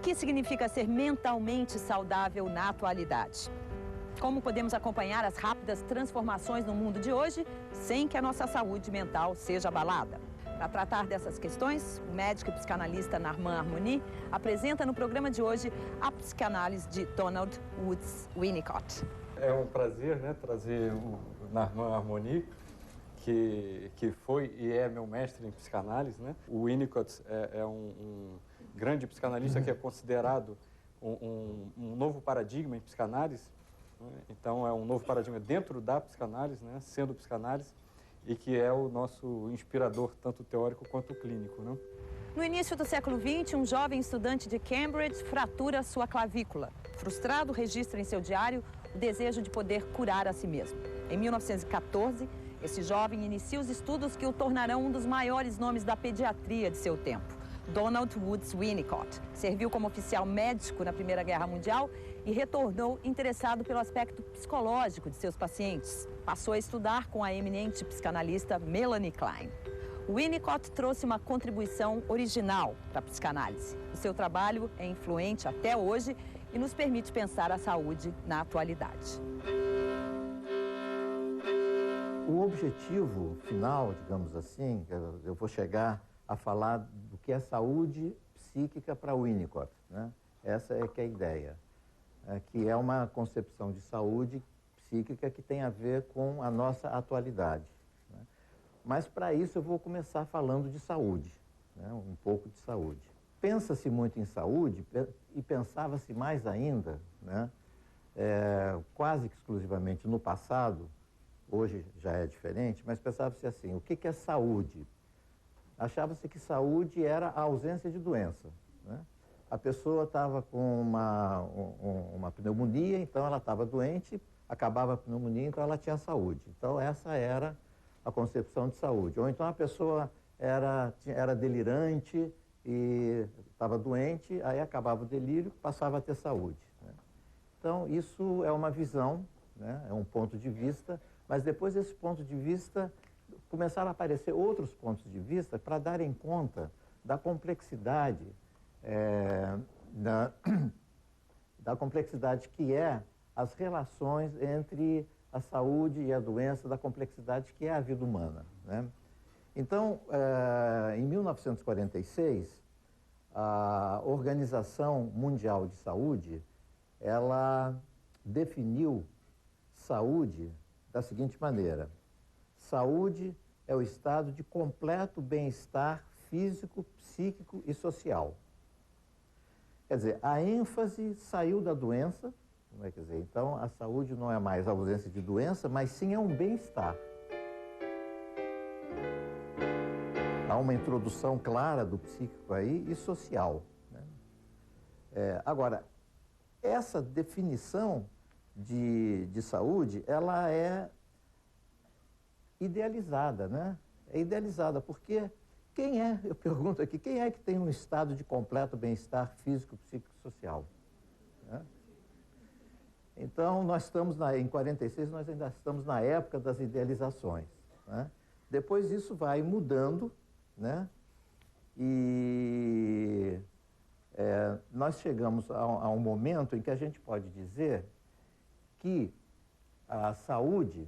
que significa ser mentalmente saudável na atualidade? Como podemos acompanhar as rápidas transformações no mundo de hoje sem que a nossa saúde mental seja abalada? Para tratar dessas questões, o médico e psicanalista Narman Armoni apresenta no programa de hoje a psicanálise de Donald Woods Winnicott. É um prazer, né, trazer o Narman Armoni, que foi e é meu mestre em psicanálise, né? O Winnicott é um grande psicanalista que é considerado um novo paradigma em psicanálise, né? Então é um novo paradigma dentro da psicanálise, né, sendo psicanálise, e que é o nosso inspirador, tanto teórico quanto clínico, né? No início do século XX, um jovem estudante de Cambridge fratura sua clavícula. Frustrado, registra em seu diário o desejo de poder curar a si mesmo. Em 1914, esse jovem inicia os estudos que o tornarão um dos maiores nomes da pediatria de seu tempo. Donald Woods Winnicott serviu como oficial médico na Primeira Guerra Mundial e retornou interessado pelo aspecto psicológico de seus pacientes. Passou a estudar com a eminente psicanalista Melanie Klein. Winnicott trouxe uma contribuição original para a psicanálise. O seu trabalho é influente até hoje e nos permite pensar a saúde na atualidade. O objetivo final, digamos assim, eu vou chegar a falar do que é saúde psíquica para Winnicott, né? Essa é que é a ideia, que é uma concepção de saúde psíquica que tem a ver com a nossa atualidade, né? Mas para isso eu vou começar falando de saúde, né? Um pouco de saúde. Pensa-se muito em saúde e pensava-se mais ainda, né? Quase que exclusivamente no passado, hoje já é diferente, mas pensava-se assim, o que é saúde? Achava-se que saúde era a ausência de doença, né? A pessoa estava com uma pneumonia, então ela estava doente, acabava a pneumonia, então ela tinha saúde. Então essa era a concepção de saúde. Ou então a pessoa era delirante e estava doente, aí acabava o delírio, passava a ter saúde, né? Então isso é uma visão, né? É um ponto de vista, mas depois desse ponto de vista começaram a aparecer outros pontos de vista para darem conta da complexidade, da complexidade que é as relações entre a saúde e a doença, da complexidade que é a vida humana, né? Então, em 1946, a Organização Mundial de Saúde, ela definiu saúde da seguinte maneira: saúde é o estado de completo bem-estar físico, psíquico e social. Quer dizer, a ênfase saiu da doença, né? Quer dizer, então a saúde não é mais a ausência de doença, mas sim é um bem-estar. Há uma introdução clara do psíquico aí e social, né? Agora, essa definição de saúde, ela é idealizada, né? É idealizada porque eu pergunto aqui, quem é que tem um estado de completo bem-estar físico, psíquico e social, né? Então, nós estamos em 46, nós ainda estamos na época das idealizações, né? Depois isso vai mudando, né? E nós chegamos a um momento em que a gente pode dizer que a saúde,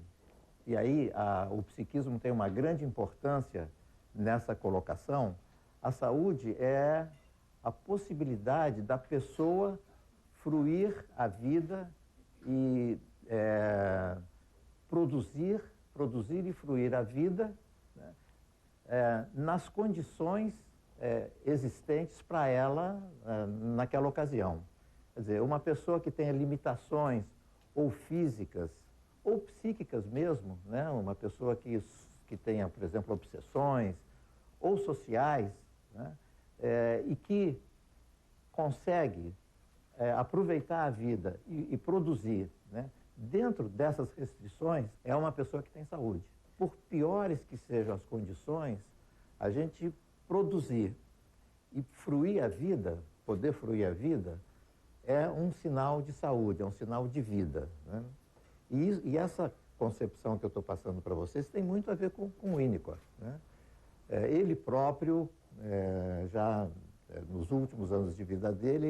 e aí o psiquismo tem uma grande importância nessa colocação, a saúde é a possibilidade da pessoa fruir a vida e produzir e fruir a vida, né, nas condições existentes para ela naquela ocasião. Quer dizer, uma pessoa que tenha limitações ou físicas ou psíquicas mesmo, né? Uma pessoa que tenha, por exemplo, obsessões ou sociais, né? E que consegue aproveitar a vida e produzir, né? Dentro dessas restrições, é uma pessoa que tem saúde. Por piores que sejam as condições, a gente produzir e fruir a vida, poder fruir a vida, é um sinal de saúde, é um sinal de vida, né? E essa concepção que eu estou passando para vocês tem muito a ver com Winnicott, né? Ele próprio, já nos últimos anos de vida dele,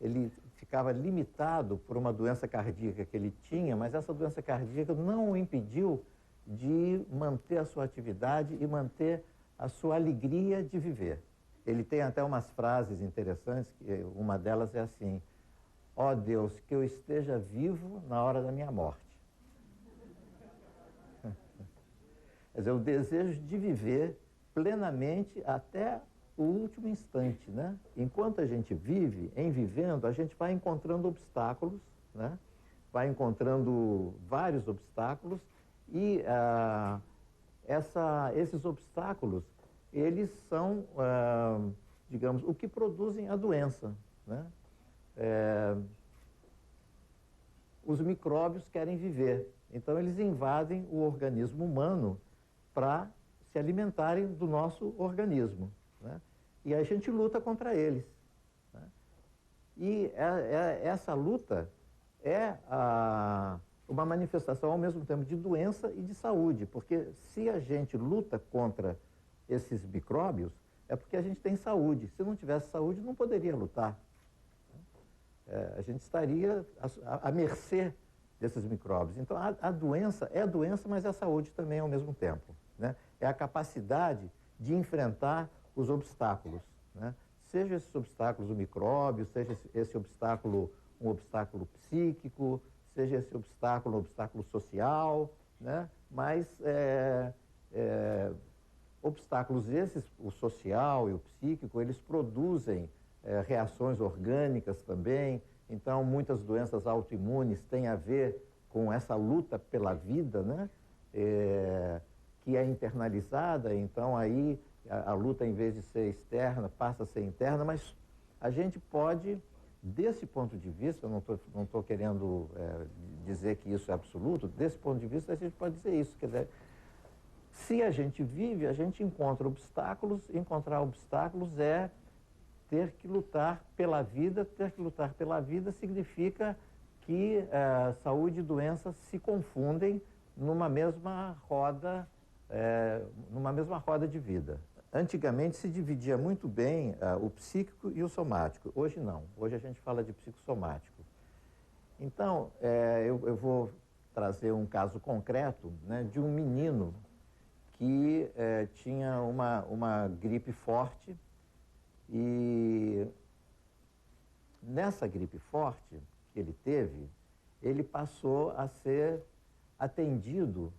ele ficava limitado por uma doença cardíaca que ele tinha, mas essa doença cardíaca não o impediu de manter a sua atividade e manter a sua alegria de viver. Ele tem até umas frases interessantes, uma delas é assim: ó Deus, que eu esteja vivo na hora da minha morte. Quer dizer, o desejo de viver plenamente até o último instante, né? Enquanto a gente vive, em vivendo, a gente vai encontrando obstáculos, né? Vai encontrando vários obstáculos e esses obstáculos, eles são, digamos, o que produzem a doença, né? Os micróbios querem viver, então eles invadem o organismo humano para se alimentarem do nosso organismo, né? E a gente luta contra eles, né? E essa luta é uma manifestação ao mesmo tempo de doença e de saúde, porque se a gente luta contra esses micróbios, é porque a gente tem saúde. Se não tivesse saúde, não poderia lutar. A gente estaria à mercê desses micróbios. Então, a doença é doença, mas é a saúde também ao mesmo tempo, né? É a capacidade de enfrentar os obstáculos, né? Seja esses obstáculos o micróbio, seja esse obstáculo um obstáculo psíquico, seja esse obstáculo um obstáculo social, né? Mas obstáculos esses, o social e o psíquico, eles produzem reações orgânicas também. Então, muitas doenças autoimunes têm a ver com essa luta pela vida, né? Que é internalizada. Então, aí a luta, em vez de ser externa, passa a ser interna, mas a gente pode, desse ponto de vista, eu não tô querendo dizer que isso é absoluto, desse ponto de vista a gente pode dizer isso, quer dizer, se a gente vive, a gente encontra obstáculos, encontrar obstáculos é ter que lutar pela vida. Ter que lutar pela vida significa que saúde e doença se confundem numa mesma roda de vida. Antigamente se dividia muito bem o psíquico e o somático. Hoje não. Hoje a gente fala de psicossomático. Então, eu vou trazer um caso concreto, né, de um menino que tinha uma gripe forte, e nessa gripe forte que ele teve, ele passou a ser atendido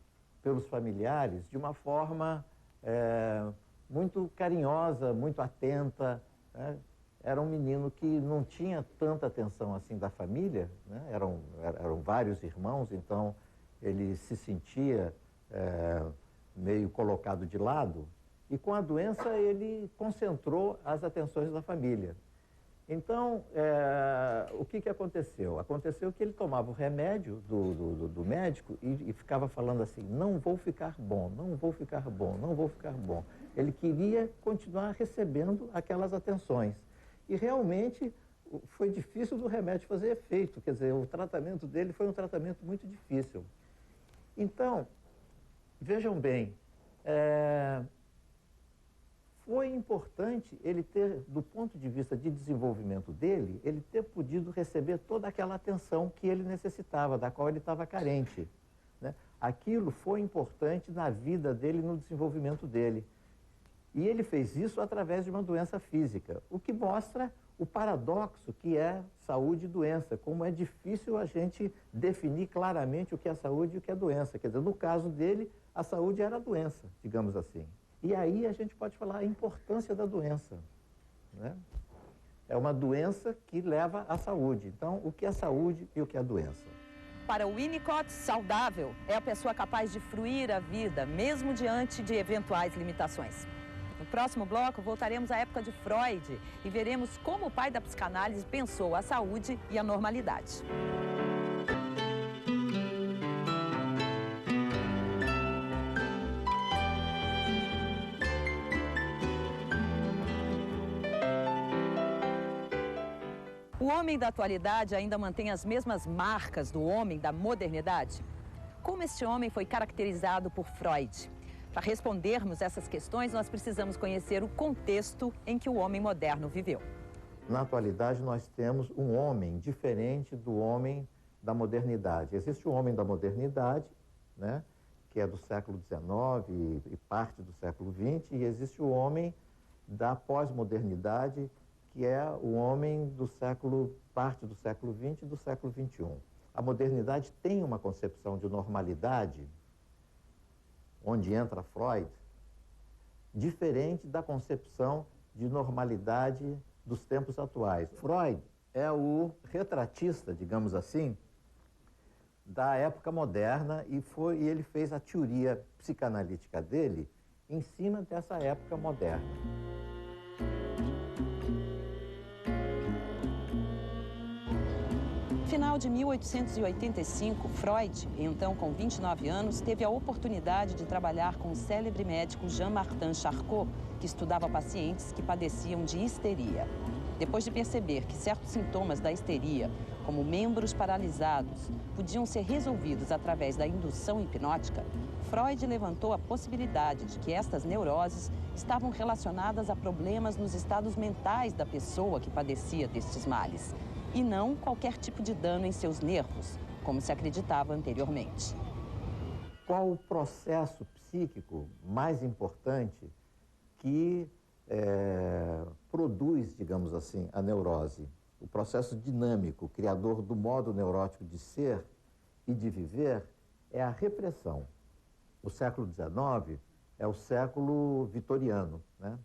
pelos familiares de uma forma muito carinhosa, muito atenta, né? Era um menino que não tinha tanta atenção assim da família, né? Eram vários irmãos, então ele se sentia meio colocado de lado, e com a doença ele concentrou as atenções da família. Então, o que aconteceu? Aconteceu que ele tomava o remédio do médico e ficava falando assim: não vou ficar bom, não vou ficar bom, não vou ficar bom. Ele queria continuar recebendo aquelas atenções. E realmente foi difícil do remédio fazer efeito, quer dizer, o tratamento dele foi um tratamento muito difícil. Então, vejam bem, foi importante ele ter, do ponto de vista de desenvolvimento dele, ele ter podido receber toda aquela atenção que ele necessitava, da qual ele estava carente, né? Aquilo foi importante na vida dele, no desenvolvimento dele. E ele fez isso através de uma doença física, o que mostra o paradoxo que é saúde e doença, como é difícil a gente definir claramente o que é saúde e o que é doença. Quer dizer, no caso dele, a saúde era a doença, digamos assim. E aí a gente pode falar a importância da doença, né? É uma doença que leva à saúde. Então, o que é saúde e o que é doença? Para o Winnicott, saudável é a pessoa capaz de fruir a vida, mesmo diante de eventuais limitações. No próximo bloco, voltaremos à época de Freud e veremos como o pai da psicanálise pensou a saúde e a normalidade. O homem da atualidade ainda mantém as mesmas marcas do homem da modernidade? Como este homem foi caracterizado por Freud? Para respondermos essas questões, nós precisamos conhecer o contexto em que o homem moderno viveu. Na atualidade, nós temos um homem diferente do homem da modernidade. Existe o homem da modernidade, né, que é do século XIX e parte do século XX, e existe o homem da pós-modernidade, que é o homem do parte do século XX e do século XXI. A modernidade tem uma concepção de normalidade, onde entra Freud, diferente da concepção de normalidade dos tempos atuais. Freud é o retratista, digamos assim, da época moderna e ele fez a teoria psicanalítica dele em cima dessa época moderna. No final de 1885, Freud, então com 29 anos, teve a oportunidade de trabalhar com o célebre médico Jean-Martin Charcot, que estudava pacientes que padeciam de histeria. Depois de perceber que certos sintomas da histeria, como membros paralisados, podiam ser resolvidos através da indução hipnótica, Freud levantou a possibilidade de que estas neuroses estavam relacionadas a problemas nos estados mentais da pessoa que padecia destes males, e não qualquer tipo de dano em seus nervos, como se acreditava anteriormente. Qual o processo psíquico mais importante que produz, digamos assim, a neurose? O processo dinâmico, criador do modo neurótico de ser e de viver, é a repressão. O século XIX é o século vitoriano, né?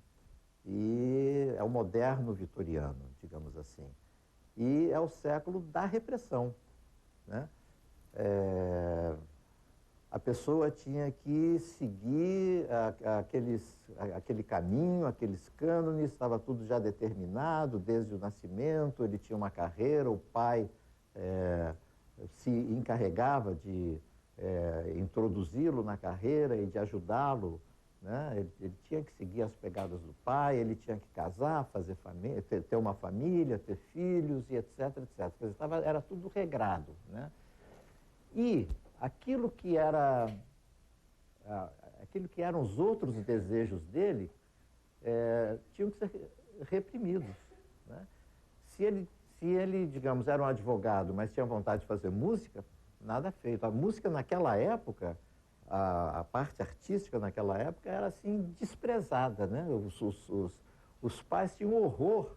E é o moderno vitoriano, digamos assim. E é o século da repressão, né? A pessoa tinha que seguir aquele caminho, aqueles cânones, estava tudo já determinado desde o nascimento, ele tinha uma carreira, o pai se encarregava de introduzi-lo na carreira e de ajudá-lo, né? Ele tinha que seguir as pegadas do pai, ele tinha que casar, fazer família, ter uma família, ter filhos e etc, etc. Quer dizer, era tudo regrado, né? E aquilo que eram os outros desejos dele tinham que ser reprimidos, né? Se ele, digamos, era um advogado, mas tinha vontade de fazer música, nada feito. A música naquela época, a parte artística naquela época era assim desprezada, né? Os pais tinham horror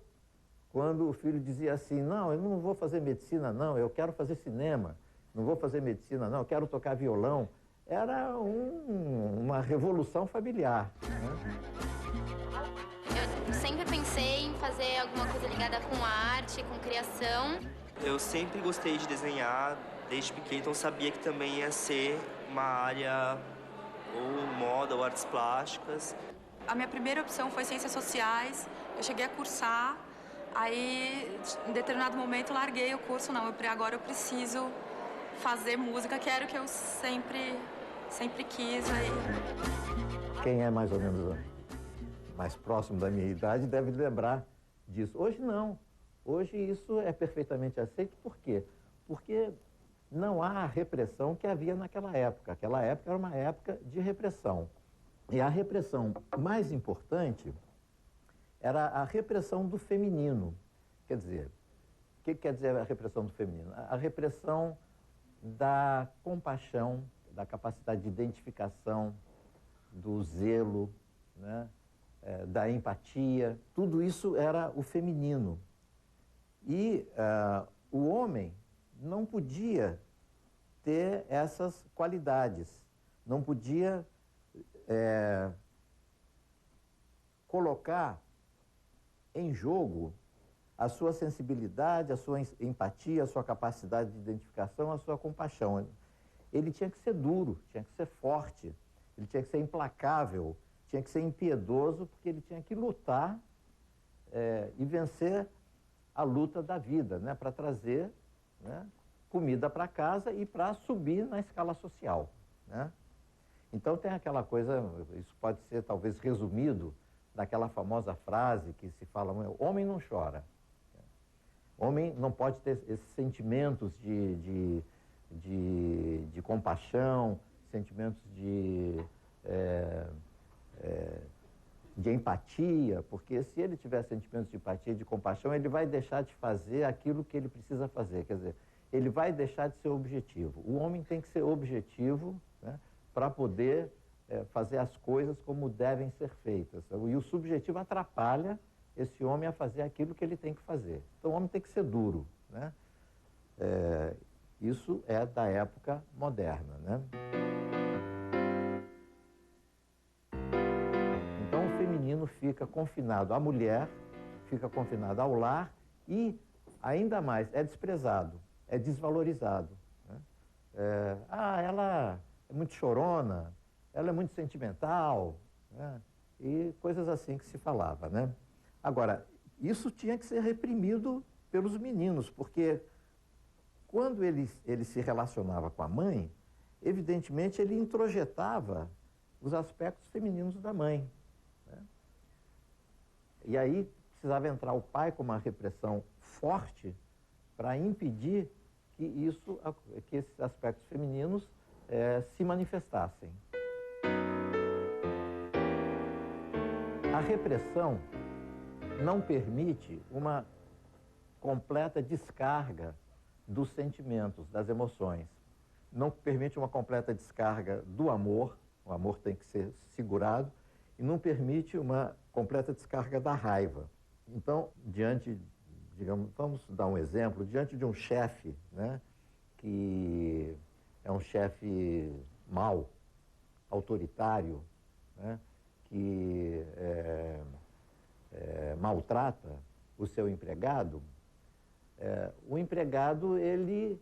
quando o filho dizia assim: não, eu não vou fazer medicina não, eu quero fazer cinema, não vou fazer medicina não, eu quero tocar violão. Era uma revolução familiar, né? Eu sempre pensei em fazer alguma coisa ligada com arte, com criação. Eu sempre gostei de desenhar desde pequeno, então sabia que também ia ser uma área ou moda ou artes plásticas. A minha primeira opção foi ciências sociais, eu cheguei a cursar, aí em determinado momento larguei o curso, não, agora eu preciso fazer música, que era o que eu sempre quis. Aí. Quem é mais ou menos mais próximo da minha idade deve lembrar disso. Hoje não, hoje isso é perfeitamente aceito, por quê? Porque não há a repressão que havia naquela época. Aquela época era uma época de repressão. E a repressão mais importante era a repressão do feminino. Quer dizer, o que quer dizer a repressão do feminino? A repressão da compaixão, da capacidade de identificação, do zelo, né? Da empatia. Tudo isso era o feminino. E o homem não podia ter essas qualidades, não podia colocar em jogo a sua sensibilidade, a sua empatia, a sua capacidade de identificação, a sua compaixão. Ele tinha que ser duro, tinha que ser forte, ele tinha que ser implacável, tinha que ser impiedoso, porque ele tinha que lutar e vencer a luta da vida, né, para trazer, né, comida para casa e para subir na escala social, né? Então tem aquela coisa, isso pode ser talvez resumido naquela famosa frase que se fala: homem não chora. Homem não pode ter esses sentimentos de compaixão, sentimentos de de empatia, porque se ele tiver sentimentos de empatia e de compaixão, ele vai deixar de fazer aquilo que ele precisa fazer. Quer dizer, ele vai deixar de ser objetivo. O homem tem que ser objetivo, né, para poder fazer as coisas como devem ser feitas. E o subjetivo atrapalha esse homem a fazer aquilo que ele tem que fazer. Então o homem tem que ser duro, né? Isso é da época moderna, né? Então o feminino fica confinado à mulher, fica confinado ao lar e, ainda mais, é desprezado, é desvalorizado, né? Ela é muito chorona, ela é muito sentimental, né? E coisas assim que se falava, né? Agora, isso tinha que ser reprimido pelos meninos, porque quando ele se relacionava com a mãe, evidentemente ele introjetava os aspectos femininos da mãe, né? E aí precisava entrar o pai com uma repressão forte para impedir que esses aspectos femininos se manifestassem. A repressão não permite uma completa descarga dos sentimentos, das emoções. Não permite uma completa descarga do amor, o amor tem que ser segurado, e não permite uma completa descarga da raiva. Então, digamos, vamos dar um exemplo, diante de um chefe, né, que é um chefe mau, autoritário, né, que maltrata o seu empregado, o empregado, ele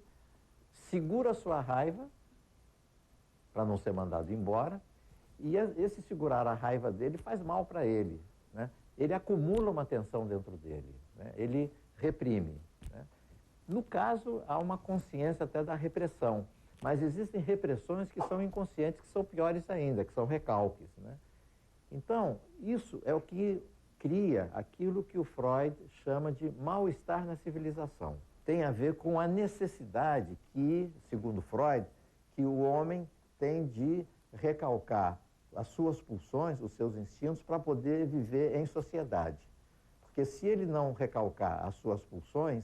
segura a sua raiva para não ser mandado embora, e esse segurar a raiva dele faz mal para ele, né? Ele acumula uma tensão dentro dele, né? Ele reprime, né? No caso, há uma consciência até da repressão, mas existem repressões que são inconscientes, que são piores ainda, que são recalques, né? Então, isso é o que cria aquilo que o Freud chama de mal-estar na civilização. Tem a ver com a necessidade que, segundo Freud, que o homem tem de recalcar as suas pulsões, os seus instintos, para poder viver em sociedade. Porque se ele não recalcar as suas pulsões,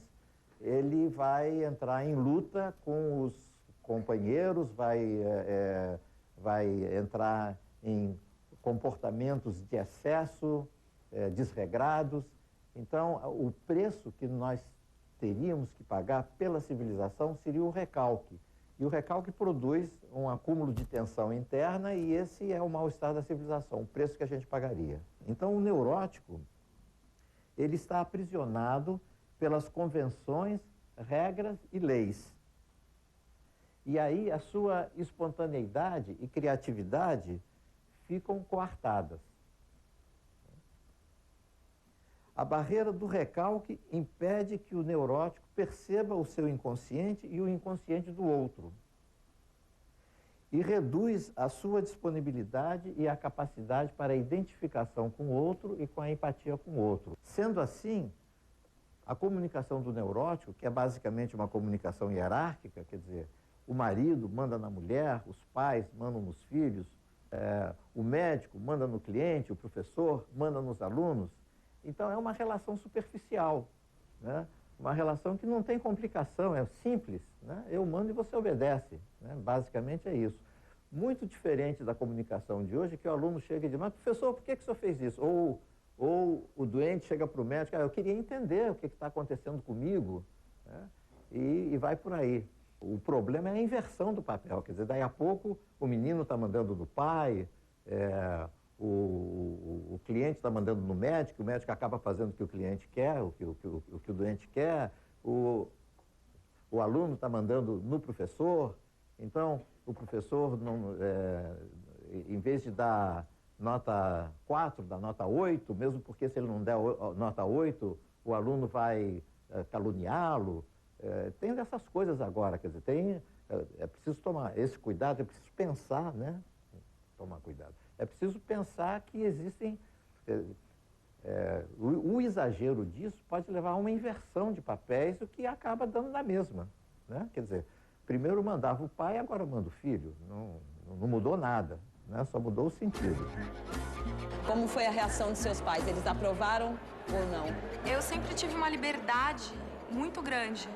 ele vai entrar em luta com os companheiros, vai entrar em comportamentos de excesso, desregrados. Então, o preço que nós teríamos que pagar pela civilização seria o recalque. E o recalque produz um acúmulo de tensão interna e esse é o mal-estar da civilização, o preço que a gente pagaria. Então, o neurótico, ele está aprisionado pelas convenções, regras e leis. E aí a sua espontaneidade e criatividade ficam coartadas. A barreira do recalque impede que o neurótico perceba o seu inconsciente e o inconsciente do outro. E reduz a sua disponibilidade e a capacidade para a identificação com o outro e com a empatia com o outro. Sendo assim, a comunicação do neurótico, que é basicamente uma comunicação hierárquica, quer dizer, o marido manda na mulher, os pais mandam nos filhos, o médico manda no cliente, o professor manda nos alunos. Então, é uma relação superficial, né? Uma relação que não tem complicação, é simples, né? Eu mando e você obedece, né? Basicamente é isso. Muito diferente da comunicação de hoje, que o aluno chega e diz, mas professor, por que o senhor fez isso? Ou o doente chega para o médico, eu queria entender o que está acontecendo comigo, né? E vai por aí. O problema é a inversão do papel, quer dizer, daí a pouco o menino está mandando no pai, o cliente está mandando no médico, o médico acaba fazendo o que o cliente quer, o que o doente quer, o aluno está mandando no professor. Então, o professor, em vez de dar nota 4, dá nota 8, mesmo porque se ele não der nota 8, o aluno vai caluniá-lo. Tem dessas coisas agora, quer dizer, é preciso tomar esse cuidado, é preciso pensar, né? Tomar cuidado. É preciso pensar que existem... o exagero disso pode levar a uma inversão de papéis, o que acaba dando na mesma, né? Quer dizer, primeiro mandava o pai, agora manda o filho. Não mudou nada, né? Só mudou o sentido. Como foi a reação dos seus pais? Eles aprovaram ou não? Eu sempre tive uma liberdade muito grande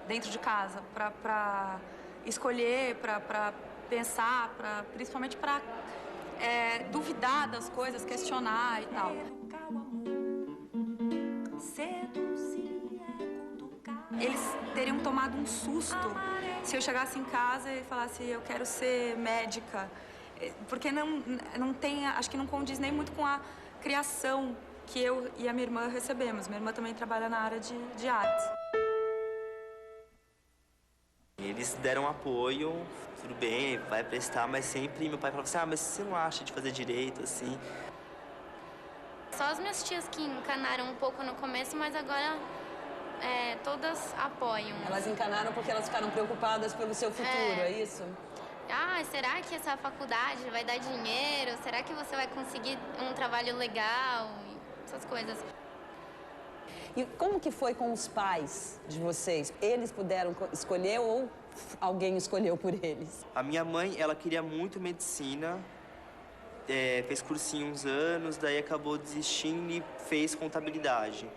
dentro de casa para escolher, para pensar, principalmente para duvidar das coisas, questionar e tal. Eles teriam tomado um susto se eu chegasse em casa e falasse eu quero ser médica, porque não tem, acho que não condiz nem muito com a criação que eu e a minha irmã recebemos. Minha irmã também trabalha na área de artes. Eles deram apoio, tudo bem, vai prestar, mas sempre meu pai falava assim, mas você não acha de fazer direito, assim? Só as minhas tias que encanaram um pouco no começo, mas agora todas apoiam. Elas encanaram porque elas ficaram preocupadas pelo seu futuro, é isso? Será que essa faculdade vai dar dinheiro? Será que você vai conseguir um trabalho legal? Essas coisas. E como que foi com os pais de vocês? Eles puderam escolher ou alguém escolheu por eles? A minha mãe, ela queria muito medicina, fez cursinho uns anos, daí acabou desistindo e fez contabilidade.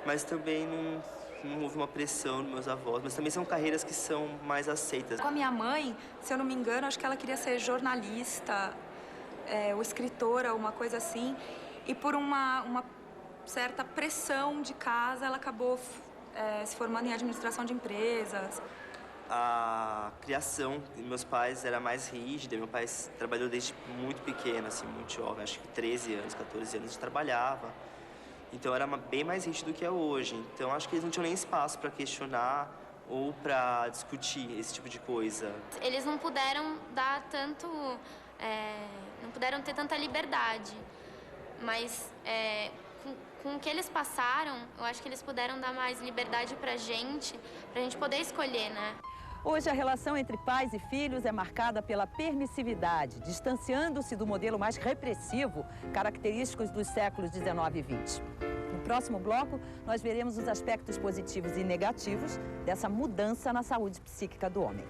Mas também não houve uma pressão dos meus avós, mas também são carreiras que são mais aceitas. Com a minha mãe, se eu não me engano, acho que ela queria ser jornalista, ou escritora, uma coisa assim. E por uma certa pressão de casa, ela acabou se formando em administração de empresas. A criação de meus pais era mais rígida. Meu pai trabalhou desde muito pequeno, assim, muito jovem, acho que 13 anos, 14 anos, trabalhava. Então era bem mais rígido do que é hoje. Então acho que eles não tinham nem espaço para questionar ou para discutir esse tipo de coisa. Eles não puderam dar tanto, não puderam ter tanta liberdade, mas com o que eles passaram, eu acho que eles puderam dar mais liberdade pra gente poder escolher, né? Hoje, a relação entre pais e filhos é marcada pela permissividade, distanciando-se do modelo mais repressivo, característicos dos séculos 19 e 20. No próximo bloco, nós veremos os aspectos positivos e negativos dessa mudança na saúde psíquica do homem.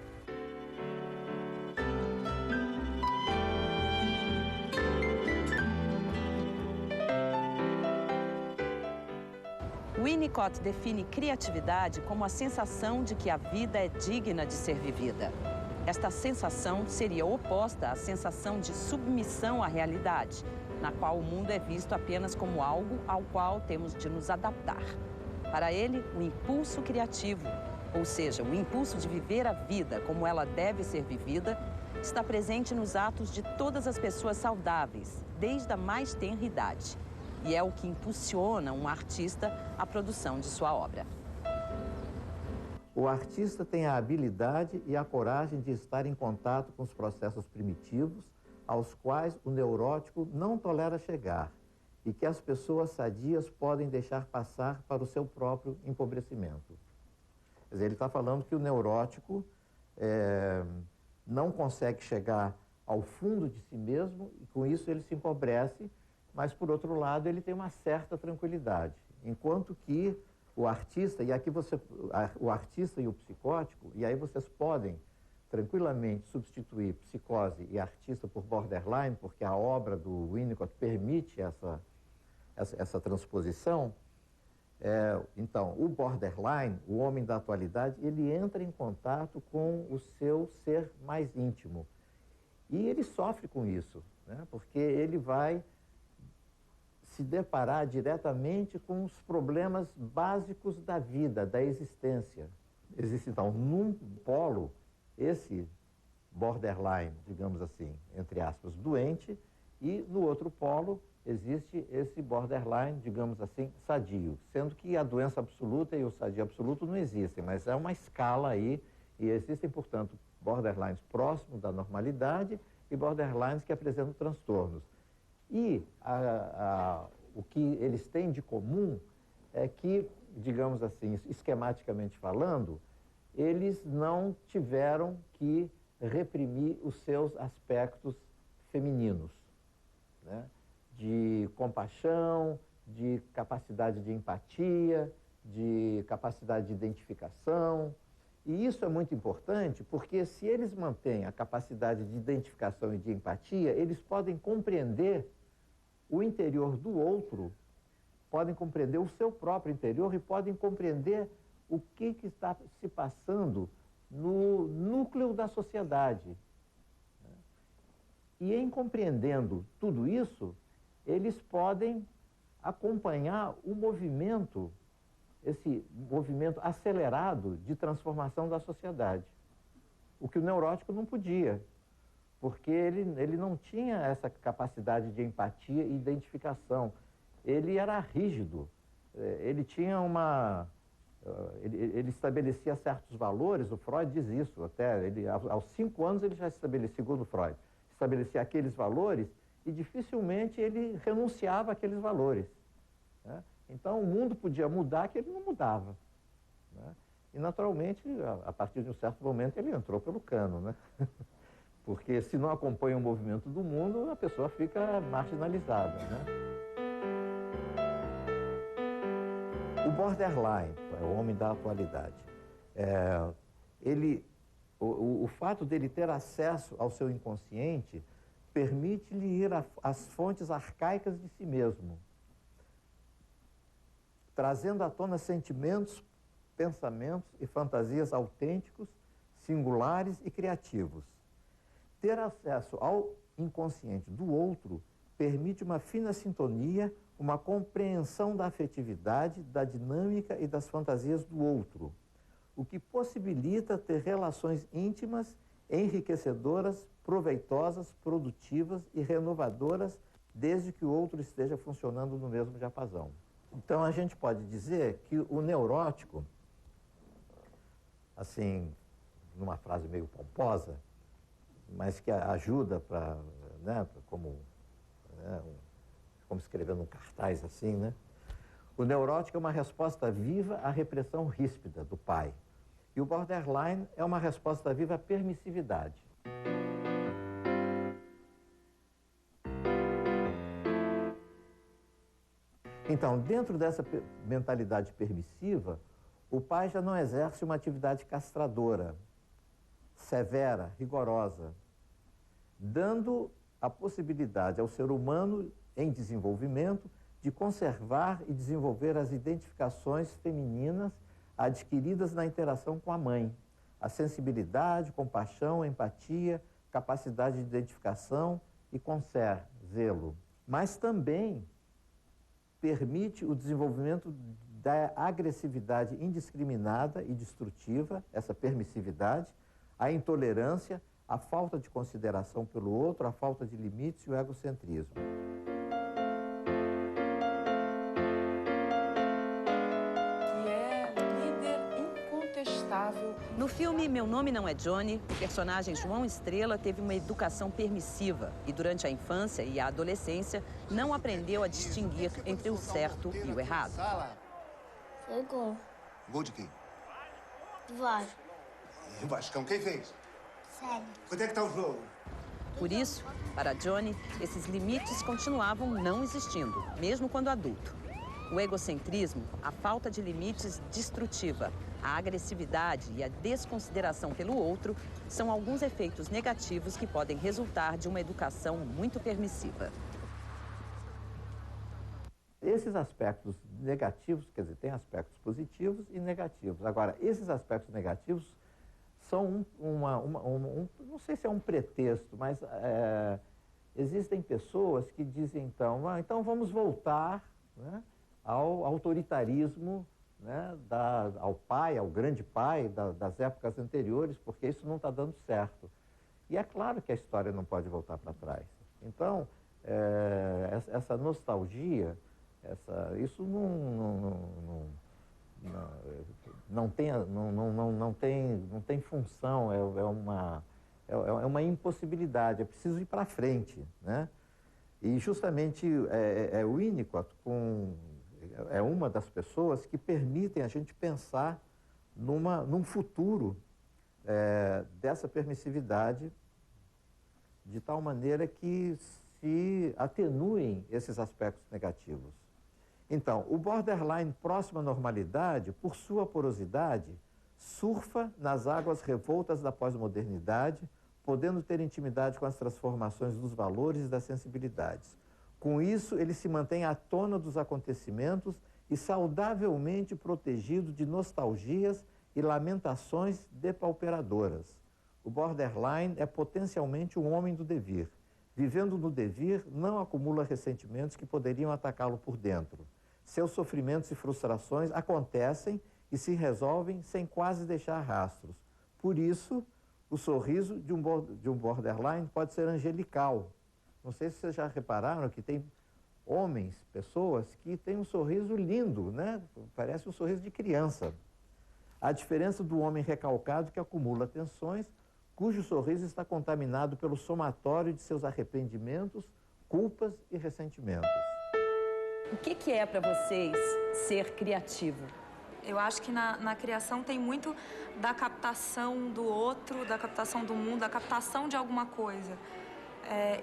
Winnicott define criatividade como a sensação de que a vida é digna de ser vivida. Esta sensação seria oposta à sensação de submissão à realidade, na qual o mundo é visto apenas como algo ao qual temos de nos adaptar. Para ele, o impulso criativo, ou seja, o impulso de viver a vida como ela deve ser vivida, está presente nos atos de todas as pessoas saudáveis, desde a mais tenra idade. E é o que impulsiona um artista à produção de sua obra. O artista tem a habilidade e a coragem de estar em contato com os processos primitivos, aos quais o neurótico não tolera chegar, e que as pessoas sadias podem deixar passar para o seu próprio empobrecimento. Quer dizer, ele está falando que o neurótico não consegue chegar ao fundo de si mesmo, e com isso ele se empobrece, mas, por outro lado, ele tem uma certa tranquilidade. Enquanto que o artista, e aqui o artista e o psicótico, e aí vocês podem tranquilamente substituir psicose e artista por borderline, porque a obra do Winnicott permite essa transposição. Então, o borderline, o homem da atualidade, ele entra em contato com o seu ser mais íntimo. E ele sofre com isso, né? Porque ele vai se deparar diretamente com os problemas básicos da vida, da existência. Existe, então, num polo, esse borderline, digamos assim, entre aspas, doente, e no outro polo existe esse borderline, digamos assim, sadio, sendo que a doença absoluta e o sadio absoluto não existem, mas é uma escala aí, e existem, portanto, borderlines próximos da normalidade e borderlines que apresentam transtornos. E o que eles têm de comum é que, digamos assim, esquematicamente falando, eles não tiveram que reprimir os seus aspectos femininos, né? De compaixão, de capacidade de empatia, de capacidade de identificação. E isso é muito importante porque se eles mantêm a capacidade de identificação e de empatia, eles podem compreender o interior do outro, podem compreender o seu próprio interior e podem compreender o que está se passando no núcleo da sociedade. E em compreendendo tudo isso, eles podem acompanhar o movimento, esse movimento acelerado de transformação da sociedade. O que o neurótico não podia, porque ele não tinha essa capacidade de empatia e identificação. Ele era rígido, ele tinha uma... Ele estabelecia certos valores, o Freud diz isso, até aos 5 anos ele já estabelecia, segundo Freud, estabelecia aqueles valores e dificilmente ele renunciava àqueles valores, né? Então o mundo podia mudar que ele não mudava, né? E naturalmente, a partir de um certo momento, ele entrou pelo cano, né? Porque se não acompanha o movimento do mundo, a pessoa fica marginalizada, né? O borderline, o homem da atualidade, o fato dele ter acesso ao seu inconsciente permite-lhe ir às fontes arcaicas de si mesmo, trazendo à tona sentimentos, pensamentos e fantasias autênticos, singulares e criativos. Ter acesso ao inconsciente do outro permite uma fina sintonia, uma compreensão da afetividade, da dinâmica e das fantasias do outro, o que possibilita ter relações íntimas, enriquecedoras, proveitosas, produtivas e renovadoras, desde que o outro esteja funcionando no mesmo diapasão. Então, a gente pode dizer que o neurótico, assim, numa frase meio pomposa, mas que ajuda para, né, como escrever num cartaz assim, né? O neurótico é uma resposta viva à repressão ríspida do pai. E o borderline é uma resposta viva à permissividade. Então, dentro dessa mentalidade permissiva, o pai já não exerce uma atividade castradora, severa, rigorosa, dando a possibilidade ao ser humano em desenvolvimento de conservar e desenvolver as identificações femininas adquiridas na interação com a mãe. A sensibilidade, compaixão, empatia, capacidade de identificação e zelo. Mas também permite o desenvolvimento da agressividade indiscriminada e destrutiva, essa permissividade, a intolerância, a falta de consideração pelo outro, a falta de limites e o egocentrismo. No filme Meu Nome Não é Johnny, o personagem João Estrela teve uma educação permissiva e durante a infância e a adolescência não aprendeu a distinguir entre o certo e o errado. Foi gol. Gol de quem? Do Vasco. E o Vascão quem fez? Sério. Quanto é que tá o jogo? Por isso, para Johnny, esses limites continuavam não existindo, mesmo quando adulto. O egocentrismo, a falta de limites destrutiva, a agressividade e a desconsideração pelo outro são alguns efeitos negativos que podem resultar de uma educação muito permissiva. Esses aspectos negativos, quer dizer, tem aspectos positivos e negativos. Agora, esses aspectos negativos são não sei se é um pretexto, mas existem pessoas que dizem, então vamos voltar, né, ao autoritarismo, né, ao pai, ao grande pai das épocas anteriores, porque isso não está dando certo. E é claro que a história não pode voltar para trás. Então, essa nostalgia, isso não tem função, é uma impossibilidade, é preciso ir para frente, né? E justamente o Winnicott é uma das pessoas que permitem a gente pensar num futuro dessa permissividade, de tal maneira que se atenuem esses aspectos negativos. Então, o borderline próximo à normalidade, por sua porosidade, surfa nas águas revoltas da pós-modernidade, podendo ter intimidade com as transformações dos valores e das sensibilidades. Com isso, ele se mantém à tona dos acontecimentos e saudavelmente protegido de nostalgias e lamentações depauperadoras. O borderline é potencialmente um homem do devir. Vivendo no devir, não acumula ressentimentos que poderiam atacá-lo por dentro. Seus sofrimentos e frustrações acontecem e se resolvem sem quase deixar rastros. Por isso, o sorriso de um borderline pode ser angelical. Não sei se vocês já repararam que tem homens, pessoas que têm um sorriso lindo, né? Parece um sorriso de criança. A diferença do homem recalcado que acumula tensões, cujo sorriso está contaminado pelo somatório de seus arrependimentos, culpas e ressentimentos. O que é para vocês ser criativo? Eu acho que na criação tem muito da captação do outro, da captação do mundo, da captação de alguma coisa.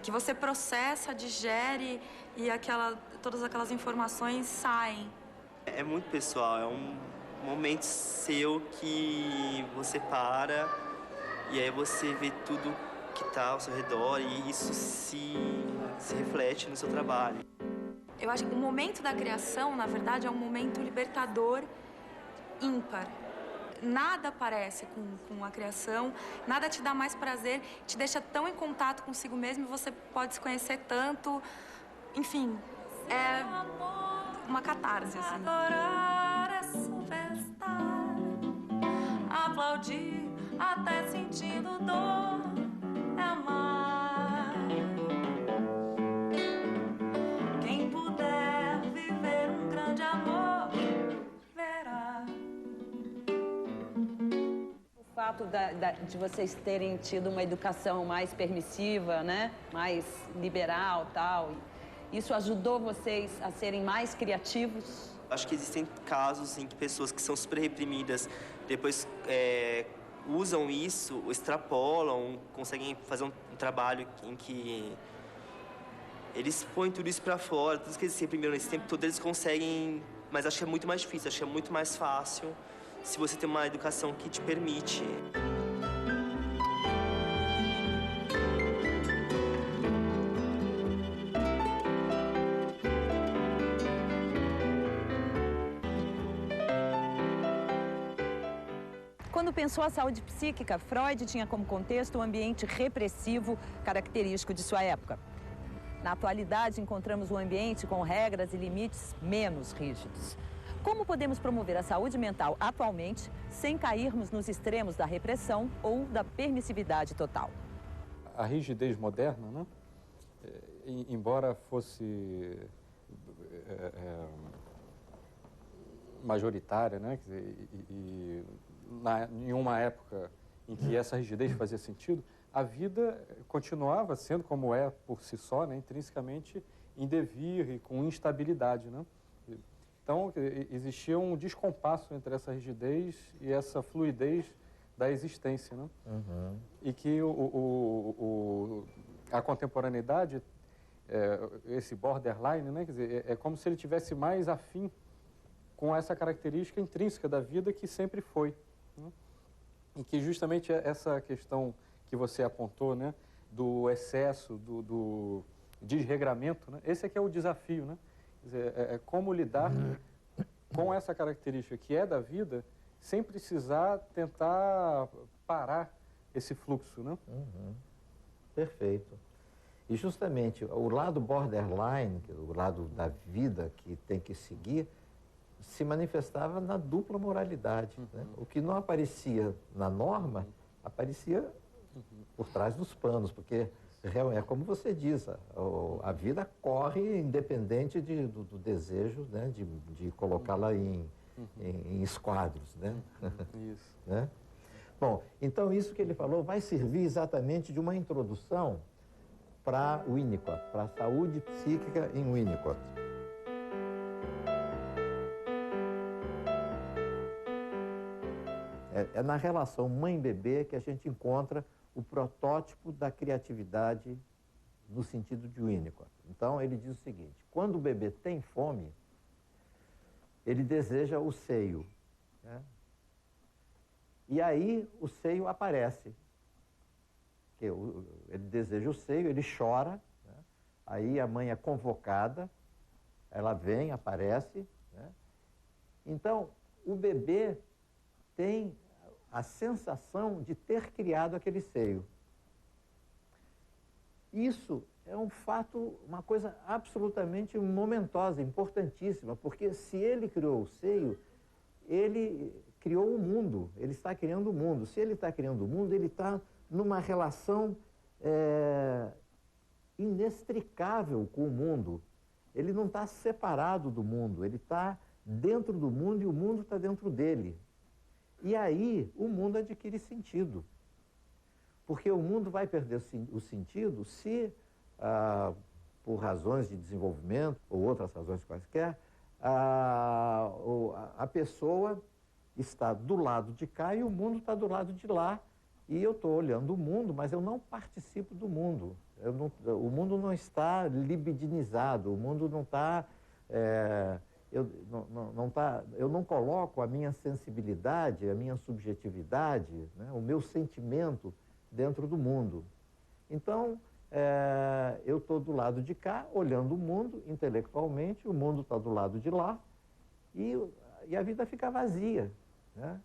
Que você processa, digere e todas aquelas informações saem. É muito pessoal, é um momento seu que você para e aí você vê tudo que está ao seu redor e isso se reflete no seu trabalho. Eu acho que o momento da criação, na verdade, é um momento libertador ímpar. Nada parece com a criação, nada te dá mais prazer, te deixa tão em contato consigo mesmo e você pode se conhecer tanto. Enfim, é uma catarse, assim. Adorar é sufestar, aplaudir até sentindo dor, é amar. Quem puder viver um grande amor, verá. O fato de vocês terem tido uma educação mais permissiva, né? Mais liberal, tal, isso ajudou vocês a serem mais criativos? Acho que existem casos em que pessoas que são super reprimidas depois usam isso, extrapolam, conseguem fazer um trabalho em que eles põem tudo isso pra fora, tudo que eles se reprimiram nesse tempo todo, eles conseguem, mas acho que é muito mais difícil, acho que é muito mais fácil se você tem uma educação que te permite. Quando pensou a saúde psíquica, Freud tinha como contexto o ambiente repressivo característico de sua época. Na atualidade, encontramos um ambiente com regras e limites menos rígidos. Como podemos promover a saúde mental atualmente sem cairmos nos extremos da repressão ou da permissividade total? A rigidez moderna, né? Embora fosse majoritária, né? Quer dizer, em uma época em que essa rigidez fazia sentido, a vida continuava sendo como é por si só, né? Intrinsecamente em devir e com instabilidade, né? Então, existia um descompasso entre essa rigidez e essa fluidez da existência, né? Uhum. E que a contemporaneidade, esse borderline, né? Quer dizer, é como se ele tivesse mais afim com essa característica intrínseca da vida que sempre foi, né? E que justamente essa questão que você apontou, né? Do excesso, do desregramento, né? Esse é que é o desafio, né? Quer dizer, é como lidar com essa característica que é da vida sem precisar tentar parar esse fluxo, né? Uhum. Perfeito. E justamente o lado borderline, o lado da vida que tem que seguir, se manifestava na dupla moralidade, né? O que não aparecia na norma, aparecia por trás dos panos, porque é como você diz, a vida corre independente do desejo, né, de colocá-la em esquadros, né? Isso. Né? Bom, então isso que ele falou vai servir exatamente de uma introdução para o Winnicott, para a saúde psíquica em Winnicott. É na relação mãe-bebê que a gente encontra o protótipo da criatividade no sentido de Winnicott. Então, ele diz o seguinte: quando o bebê tem fome, ele deseja o seio, né? E aí o seio aparece. Ele deseja o seio, ele chora, né? Aí a mãe é convocada, ela vem, aparece, né? Então, o bebê tem a sensação de ter criado aquele seio. Isso é um fato, uma coisa absolutamente momentosa, importantíssima, porque se ele criou o seio, ele criou o mundo, ele está criando o mundo. Se ele está criando o mundo, ele está numa relação inextricável com o mundo. Ele não está separado do mundo, ele está dentro do mundo e o mundo está dentro dele. E aí o mundo adquire sentido. Porque o mundo vai perder o sentido se, por razões de desenvolvimento ou outras razões quaisquer, a pessoa está do lado de cá e o mundo está do lado de lá. E eu estou olhando o mundo, mas eu não participo do mundo. O mundo não está libidinizado, o mundo não está... eu não coloco a minha sensibilidade, a minha subjetividade, né, o meu sentimento dentro do mundo. Então, eu estou do lado de cá, olhando o mundo intelectualmente, o mundo está do lado de lá e a vida fica vazia, né?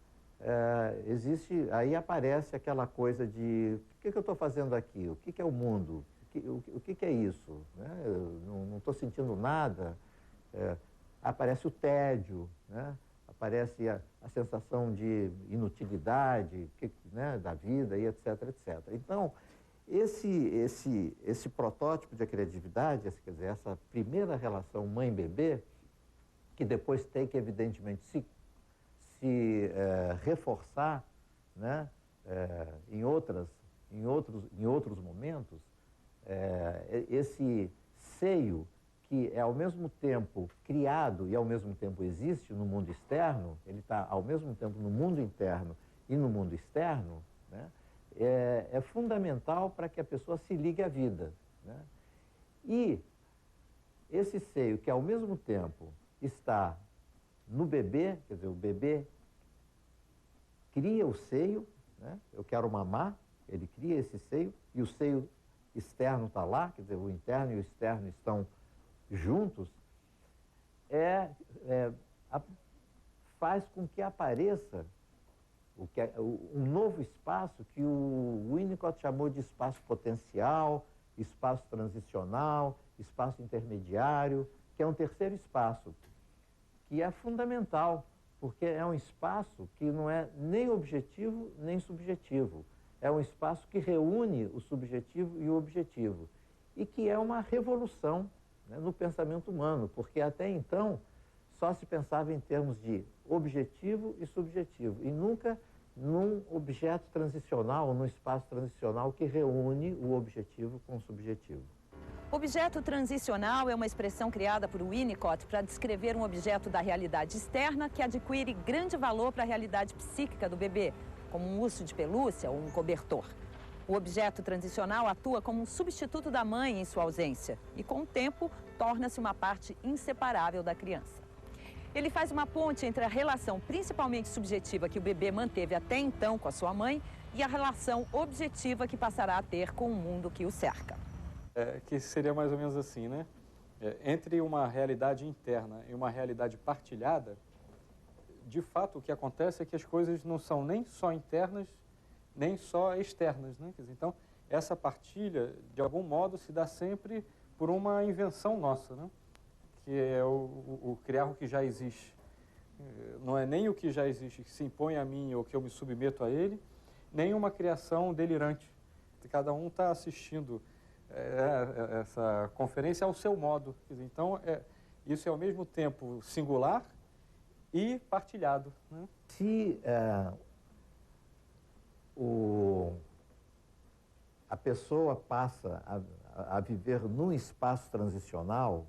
Aí aparece aquela coisa de o que eu estou fazendo aqui? O que é o mundo? O que é isso? Né? Eu não estou sentindo nada. Aparece o tédio, né? Aparece a sensação de inutilidade, né, da vida e etc, etc. Então, esse protótipo de criatividade, quer dizer, essa primeira relação mãe-bebê, que depois tem que, evidentemente, se reforçar, né, em outros momentos, esse seio que é ao mesmo tempo criado e ao mesmo tempo existe no mundo externo, ele está ao mesmo tempo no mundo interno e no mundo externo, né, é fundamental para que a pessoa se ligue à vida, né? E esse seio que ao mesmo tempo está no bebê, quer dizer, o bebê cria o seio, né? Eu quero mamar, ele cria esse seio, e o seio externo está lá, quer dizer, o interno e o externo estão juntos, faz com que apareça um novo espaço que o Winnicott chamou de espaço potencial, espaço transicional, espaço intermediário, que é um terceiro espaço, que é fundamental, porque é um espaço que não é nem objetivo nem subjetivo. É um espaço que reúne o subjetivo e o objetivo, e que é uma revolução, né, no pensamento humano, porque até então só se pensava em termos de objetivo e subjetivo, e nunca num objeto transicional, num espaço transicional que reúne o objetivo com o subjetivo. Objeto transicional é uma expressão criada por Winnicott para descrever um objeto da realidade externa que adquire grande valor para a realidade psíquica do bebê, como um urso de pelúcia ou um cobertor. O objeto transicional atua como um substituto da mãe em sua ausência e, com o tempo, torna-se uma parte inseparável da criança. Ele faz uma ponte entre a relação principalmente subjetiva que o bebê manteve até então com a sua mãe e a relação objetiva que passará a ter com o mundo que o cerca. Que seria mais ou menos assim, né? Entre uma realidade interna e uma realidade partilhada, de fato o que acontece é que as coisas não são nem só internas, nem só externas, né? Quer dizer, então, essa partilha, de algum modo, se dá sempre por uma invenção nossa, né? Que é o criar o que já existe. Não é nem o que já existe que se impõe a mim ou que eu me submeto a ele, nem uma criação delirante. Cada um está assistindo essa conferência ao seu modo. Quer dizer, então, isso é ao mesmo tempo singular e partilhado, né? Se a pessoa passa a viver num espaço transicional,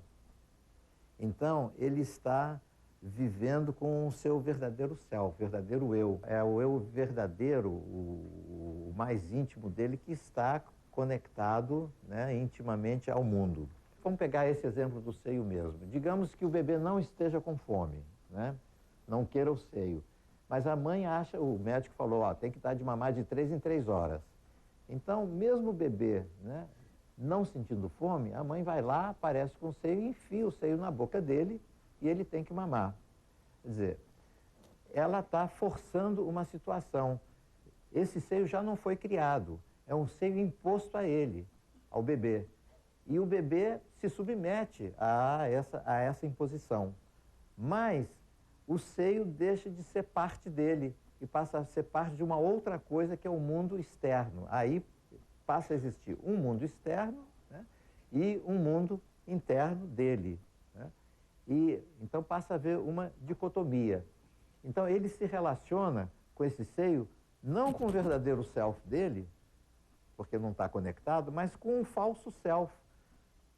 então ele está vivendo com o seu verdadeiro self, verdadeiro eu. É o eu verdadeiro, o mais íntimo dele, que está conectado, né, intimamente ao mundo. Vamos pegar esse exemplo do seio mesmo. Digamos que o bebê não esteja com fome, né? Não queira o seio. Mas a mãe acha, o médico falou, ó, tem que dar de mamar de 3 em 3 horas. Então, mesmo o bebê, né, não sentindo fome, a mãe vai lá, aparece com o seio e enfia o seio na boca dele e ele tem que mamar. Quer dizer, ela está forçando uma situação. Esse seio já não foi criado, é um seio imposto a ele, ao bebê. E o bebê se submete a essa imposição. Mas o seio deixa de ser parte dele e passa a ser parte de uma outra coisa que é o mundo externo. Aí passa a existir um mundo externo, né, e um mundo interno dele. Né? E então passa a haver uma dicotomia. Então ele se relaciona com esse seio não com o verdadeiro self dele, porque não está conectado, mas com um falso self.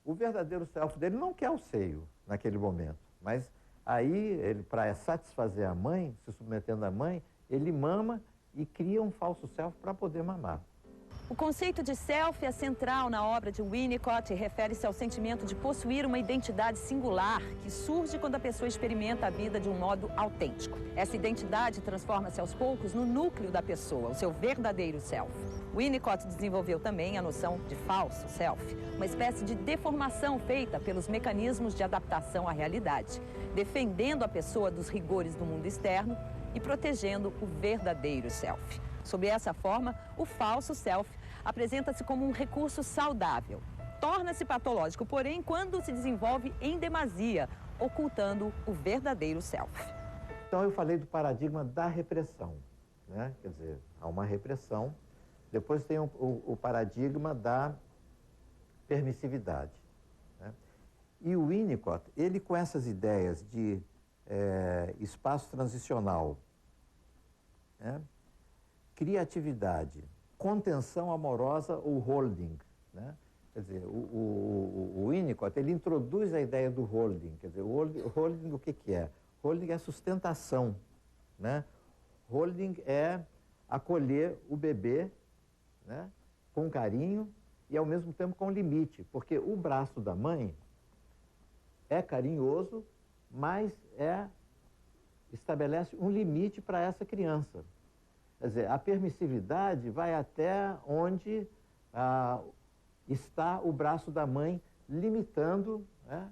O verdadeiro self dele não quer o seio naquele momento, mas aí ele, para satisfazer a mãe, se submetendo à mãe, ele mama e cria um falso self para poder mamar. O conceito de self é central na obra de Winnicott e refere-se ao sentimento de possuir uma identidade singular que surge quando a pessoa experimenta a vida de um modo autêntico. Essa identidade transforma-se aos poucos no núcleo da pessoa, o seu verdadeiro self. Winnicott desenvolveu também a noção de falso self, uma espécie de deformação feita pelos mecanismos de adaptação à realidade, defendendo a pessoa dos rigores do mundo externo e protegendo o verdadeiro self. Sob essa forma, o falso self apresenta-se como um recurso saudável. Torna-se patológico, porém, quando se desenvolve em demasia, ocultando o verdadeiro self. Então eu falei do paradigma da repressão, né? Quer dizer, há uma repressão. Depois tem o paradigma da permissividade, né? E o Winnicott, ele com essas ideias de espaço transicional, né, criatividade, contenção amorosa ou holding, né? Quer dizer, o Winnicott, ele introduz a ideia do holding. Quer dizer, o holding o que é? Holding é sustentação, né? Holding é acolher o bebê, né, com carinho e ao mesmo tempo com limite, porque o braço da mãe é carinhoso, mas estabelece um limite para essa criança. Quer dizer, a permissividade vai até onde está o braço da mãe, limitando, né,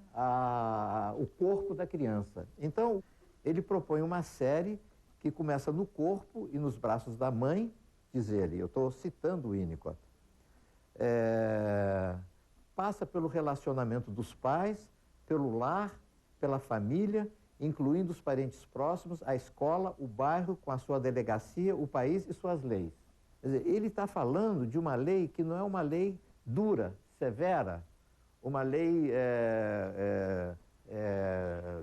o corpo da criança. Então, ele propõe uma série que começa no corpo e nos braços da mãe, diz ele, eu estou citando o Winnicott, passa pelo relacionamento dos pais, pelo lar, pela família, incluindo os parentes próximos, a escola, o bairro, com a sua delegacia, o país e suas leis. Quer dizer, ele está falando de uma lei que não é uma lei dura, severa, uma lei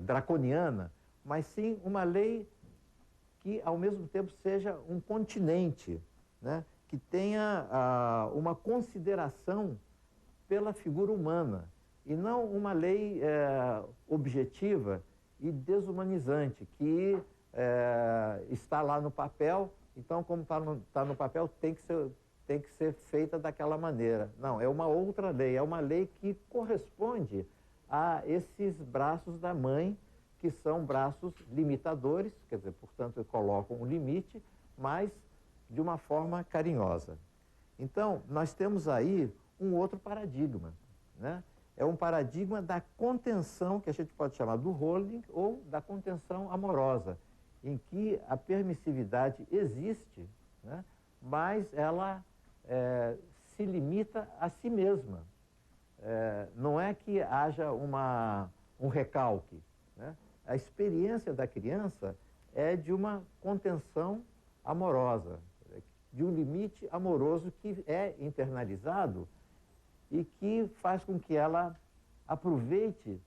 draconiana, mas sim uma lei que, ao mesmo tempo, seja um continente, né, que tenha uma consideração pela figura humana, e não uma lei objetiva e desumanizante, que está lá no papel, então, como está no papel, tem que ser feita daquela maneira. Não, é uma outra lei, é uma lei que corresponde a esses braços da mãe, que são braços limitadores, quer dizer, portanto, colocam um limite, mas de uma forma carinhosa. Então, nós temos aí um outro paradigma, né? É um paradigma da contenção, que a gente pode chamar do holding, ou da contenção amorosa, em que a permissividade existe, né, mas ela se limita a si mesma. Não é que haja um recalque, né? A experiência da criança é de uma contenção amorosa, de um limite amoroso que é internalizado e que faz com que ela aproveite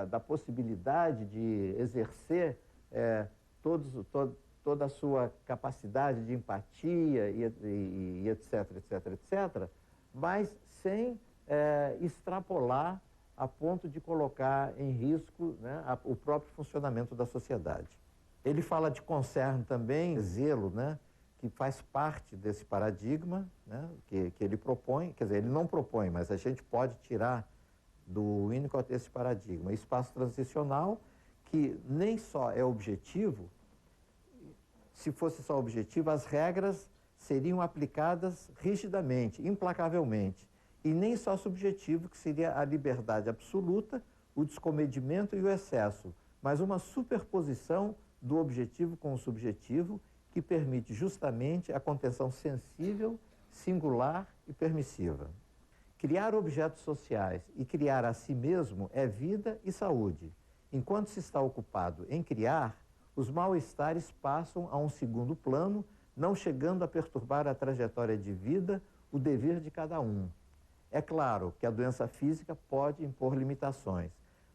da possibilidade de exercer toda a sua capacidade de empatia e etc, etc, etc, mas sem extrapolar a ponto de colocar em risco, né, o próprio funcionamento da sociedade. Ele fala de concern também, zelo, né, que faz parte desse paradigma, né, que ele propõe, quer dizer, ele não propõe, mas a gente pode tirar do Winnicott esse paradigma. Espaço transicional, que nem só é objetivo, se fosse só objetivo, as regras seriam aplicadas rigidamente, implacavelmente, e nem só subjetivo, que seria a liberdade absoluta, o descomedimento e o excesso, mas uma superposição do objetivo com o subjetivo que permite justamente a contenção sensível, singular e permissiva. Criar objetos sociais e criar a si mesmo é vida e saúde. Enquanto se está ocupado em criar, os mal-estares passam a um segundo plano, não chegando a perturbar a trajetória de vida, o dever de cada um. É claro que a doença física pode impor limitações,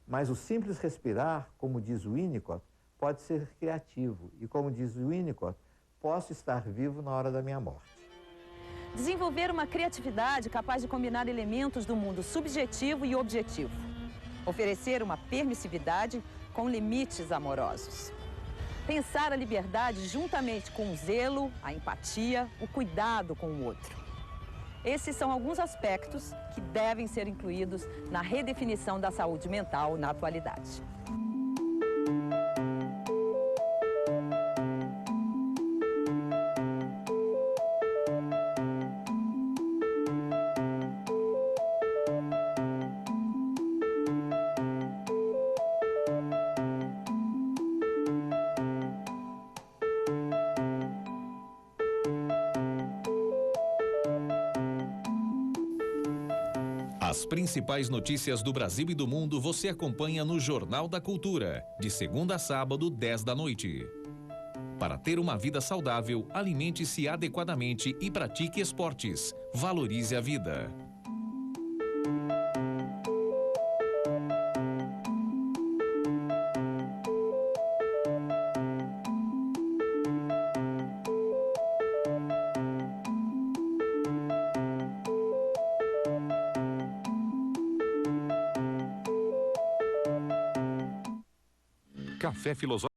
mas o simples respirar, como diz o Winnicott, pode ser criativo. E como diz o Winnicott, posso estar vivo na hora da minha morte. Desenvolver uma criatividade capaz de combinar elementos do mundo subjetivo e objetivo. Oferecer uma permissividade com limites amorosos. Pensar a liberdade juntamente com o zelo, a empatia, o cuidado com o outro. Esses são alguns aspectos que devem ser incluídos na redefinição da saúde mental na atualidade. As principais notícias do Brasil e do mundo você acompanha no Jornal da Cultura, de segunda a sábado, 10 da noite. Para ter uma vida saudável, alimente-se adequadamente e pratique esportes. Valorize a vida. Café Filosófico.